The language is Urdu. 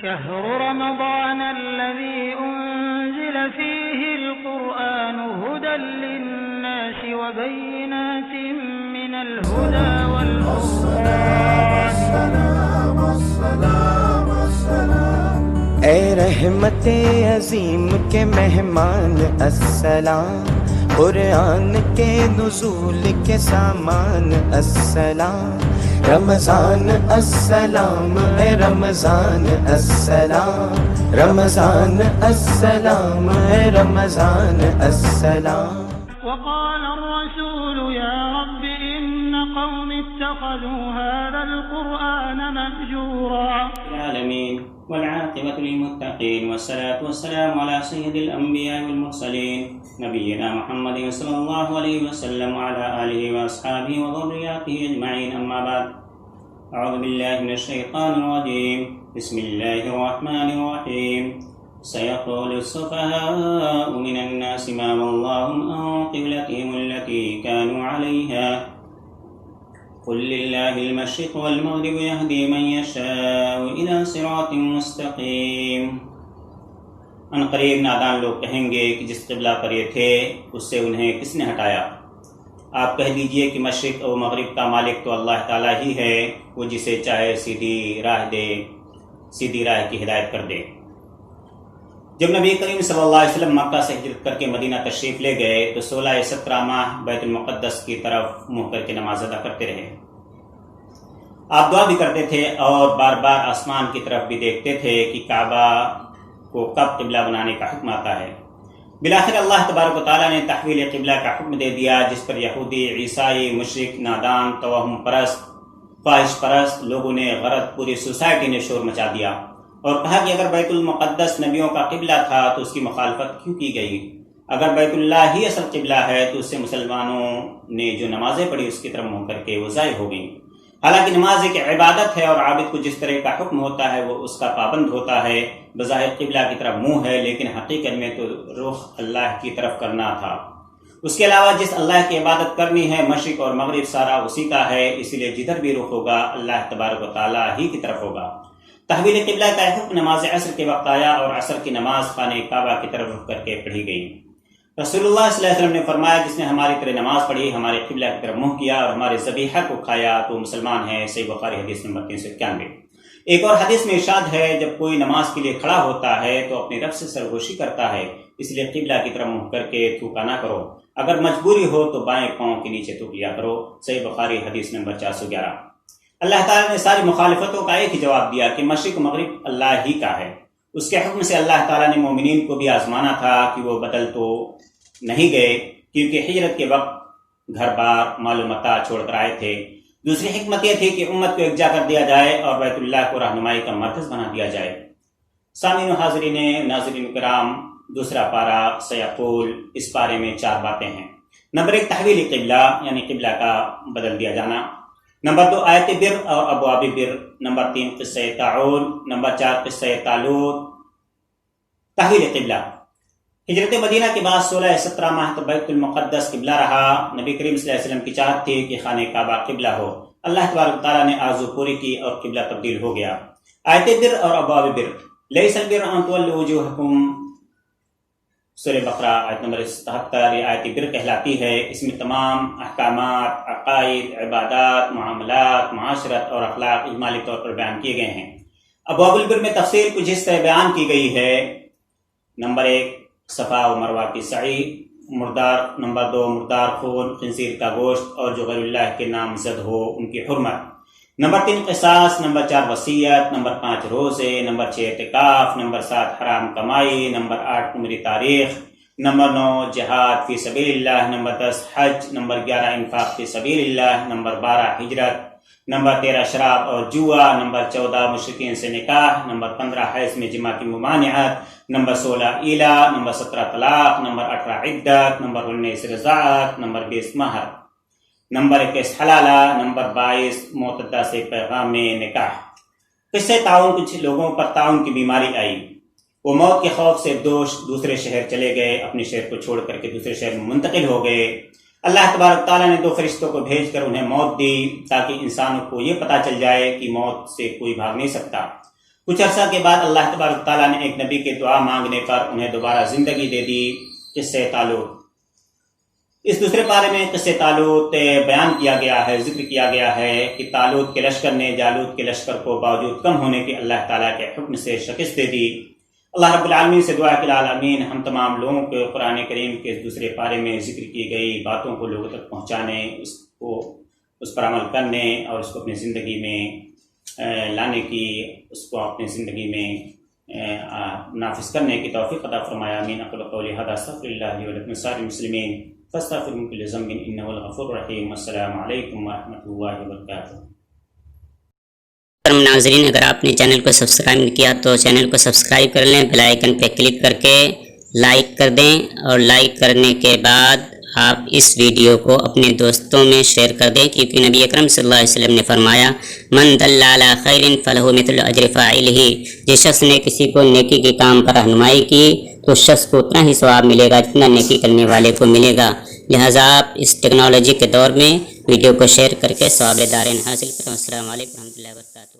شهر رمضان الذي أنزل فيه القرآن هدى للناس وبينات من الهدى والفرقان. اے رحمت عظیم کے مہمان السلام، قرآن کے نزول کے سامان السلام. رمضان السلام اے رمضان السلام، رمضان السلام اے رمضان السلام. وقال الرسول يا رب إن قوم اتخذوا هذا القرآن مهجورا. العالمين والعاقبة للمتقين والصلاة والسلام على سيد الأنبياء والمرسلين نبينا محمد صلى الله عليه وسلم وعلى آله وأصحابه وذرياته أجمعين. أما بعد، أعوذ بالله من الشيطان الرجيم. بسم الله الرحمن الرحيم. سيقول السفهاء من الناس ما ولاهم عن قبلتهم التي كانوا عليها قل لله المشرق والمغرب يهدي من يشاء إلى صراط مستقيم. ان قریب نادان لوگ کہیں گے کہ جس قبلہ پر یہ تھے اس سے انہیں کس نے ہٹایا؟ آپ کہہ دیجئے کہ مشرق اور مغرب کا مالک تو اللہ تعالیٰ ہی ہے، وہ جسے چاہے سیدھی راہ دے، سیدھی راہ کی ہدایت کر دے. جب نبی کریم صلی اللہ علیہ وسلم مکہ سے ہجرت کر کے مدینہ تشریف لے گئے تو 16 یا 17 ماہ بیت المقدس کی طرف منہ کر کے نماز ادا کرتے رہے. آپ دعا بھی کرتے تھے اور بار بار آسمان کی طرف بھی دیکھتے تھے کہ کعبہ کو کب قبلہ بنانے کا حکم آتا ہے. بالآخر اللہ تبارک و تعالیٰ نے تحویل قبلہ کا حکم دے دیا، جس پر یہودی، عیسائی، مشرک، نادان، توہم پرست، خواہش پرست لوگوں نے غرض پوری سوسائٹی نے شور مچا دیا اور کہا کہ اگر بیت المقدس نبیوں کا قبلہ تھا تو اس کی مخالفت کیوں کی گئی؟ اگر بیت اللہ ہی اصل قبلہ ہے تو اس سے مسلمانوں نے جو نمازیں پڑھی اس کی طرف منہ کر کے وہ ضائع ہو گئیں. حالانکہ نماز ایک عبادت ہے اور عابد کو جس طرح کا حکم ہوتا ہے وہ اس کا پابند ہوتا ہے. بظاہر قبلہ کی طرف منہ ہے لیکن حقیقت میں تو رخ اللہ کی طرف کرنا تھا. اس کے علاوہ جس اللہ کی عبادت کرنی ہے، مشرق اور مغرب سارا اسی کا ہے، اسی لیے جدھر بھی رخ ہوگا اللہ تبارک و تعالیٰ ہی کی طرف ہوگا. تحویل قبلہ کا حکم نماز عصر کے وقت آیا اور عصر کی نماز خانہ کعبہ کی طرف رخ کر کے پڑھی گئی. رسول اللہ صلی اللہ علیہ وسلم نے فرمایا جس نے ہماری طرح نماز پڑھی، ہمارے قبلہ کی طرف منہ کیا اور ہمارے ذبیحہ کو کھایا تو مسلمان ہے. صحیح بخاری حدیث نمبر 391. ایک اور حدیث میں ارشاد ہے جب کوئی نماز کے لیے کھڑا ہوتا ہے تو اپنے رب سے سرگوشی کرتا ہے، اس لیے قبلہ کی طرف منہ کر کے تھوکا نہ کرو. اگر مجبوری ہو تو بائیں پاؤں کے نیچے تھوک لیا کرو. صحیح بخاری حدیث نمبر 411. اللہ تعالیٰ نے ساری مخالفتوں کا ایک ہی جواب دیا کہ مشرق و مغرب اللہ ہی کا ہے. اس کے حکم سے اللہ تعالیٰ نے مومنین کو بھی آزمانا تھا کہ وہ بدل تو نہیں گئے، کیونکہ ہجرت کے وقت گھر بار مال و متاع چھوڑ کر آئے تھے. دوسری حکمت یہ تھی کہ امت کو یکجا کر دیا جائے اور بیت اللہ کو رہنمائی کا مرکز بنا دیا جائے. سامعین و حاضرین ناظرین کرام، دوسرا پارہ سیقول، اس پارے میں 4 باتیں ہیں. نمبر 1 تحویل قبلہ یعنی قبلہ کا بدل دیا جانا. نمبر 2 آیت بر اور ابواب بر. نمبر 3 قصہ تعون. نمبر 4 قصہ طالوت. تحویل قبلہ. ہجرت مدینہ کے بعد 16 یا 17 ماہ تک بیت المقدس قبلہ رہا. نبی کریم صلی اللہ علیہ وسلم کی چاہت تھی کہ خانہ کعبہ قبلہ ہو. اللہ تبارک تعالیٰ نے آرزو پوری کی اور قبلہ تبدیل ہو گیا. آیت بر اور ابواب بر. لیس البر ان تولوا وجوہکم، سورہ بقرہ آیت نمبر 77 یہ آیت بر کہلاتی ہے. اس میں تمام احکامات، عقائد، عبادات، معاملات، معاشرت اور اخلاق اجمالی طور پر بیان کیے گئے ہیں. ابواب البر میں تفصیل کچھ اس طرح بیان کی گئی ہے. نمبر 1 صفا و مروہ کی سعی. مردار. نمبر 2 مردار خون، خنزیر کا گوشت اور جو غیر اللہ کے نام زد ہو ان کی حرمت. نمبر 3 قصاص. نمبر 4 وصیت. نمبر 5 روزے. نمبر 6 اعتکاف. نمبر 7 حرام کمائی. نمبر 8 عمری تاریخ. نمبر 9 جہاد فی سبیل اللہ. نمبر 10 حج. نمبر 11 انفاق فی سبیل اللہ. نمبر 12 ہجرت. نمبر 13 شراب اور جوا. نمبر 14 مشرکین سے نکاح. نمبر 15 حیض میں جماع کی ممانعت. نمبر 16 ایلا. نمبر 17 طلاق. نمبر 18 عدت. نمبر 19 رضاعت. نمبر 20 مہر. نمبر 21 حلالہ. نمبر 22 معتدہ سے پیغام نکاح. قصہ تعاون. کچھ لوگوں پر تعاون کی بیماری آئی، وہ موت کے خوف سے دوسرے شہر چلے گئے، اپنے شہر کو چھوڑ کر کے دوسرے شہر میں منتقل ہو گئے. اللہ تبارک تعالیٰ نے 2 فرشتوں کو بھیج کر انہیں موت دی تاکہ انسانوں کو یہ پتہ چل جائے کہ موت سے کوئی بھاگ نہیں سکتا. کچھ عرصہ کے بعد اللہ تبارک تعالیٰ نے ایک نبی کے دعا مانگنے پر انہیں دوبارہ زندگی دے دی، قصہ طالوت۔ اس دوسرے پارے میں قصہ طالوت بیان کیا گیا ہے، ذکر کیا گیا ہے کہ طالوت کے لشکر نے جالوت کے لشکر کو باوجود کم ہونے کے اللہ تعالیٰ کے حکم سے شکست دے دی۔ اللہ رب العالمین سے دعا کہ العالمین ہم تمام لوگوں کو قرآن کریم کے اس دوسرے پارے میں ذکر کی گئی باتوں کو لوگوں تک پہنچانے، اس پر عمل کرنے اور اس کو اپنی زندگی میں لانے کی، اس کو اپنی زندگی میں نافذ کرنے کی توفیق عطا فرمائے۔ آمین۔ اقول قولی ھذا استغفر اللہ لی ولکم سائر المسلمین فاستغفروہ من کل ذنب انہ هو الغفور الرحیم۔ السلام علیکم ورحمۃ اللہ وبرکاتہ۔ ناظرین، اگر آپ نے چینل کو سبسکرائب نہیں کیا تو چینل کو سبسکرائب کر لیں، بیل آئیکن پہ کلک کر کے لائک کر دیں، اور لائک کرنے کے بعد آپ اس ویڈیو کو اپنے دوستوں میں شیئر کر دیں، کیونکہ نبی اکرم صلی اللہ علیہ وسلم نے فرمایا من دل علی خیر فلہ مثل اجر فاعلہ، جس شخص نے کسی کو نیکی کے کام پر رہنمائی کی تو اس شخص کو اتنا ہی ثواب ملے گا جتنا نیکی کرنے والے کو ملے گا۔ لہٰذا آپ اس ٹیکنالوجی کے دور میں ویڈیو کو شیئر کر کے ثواب دارین حاصل کریں۔ السلام علیکم ورحمۃ اللہ وبرکاتہ۔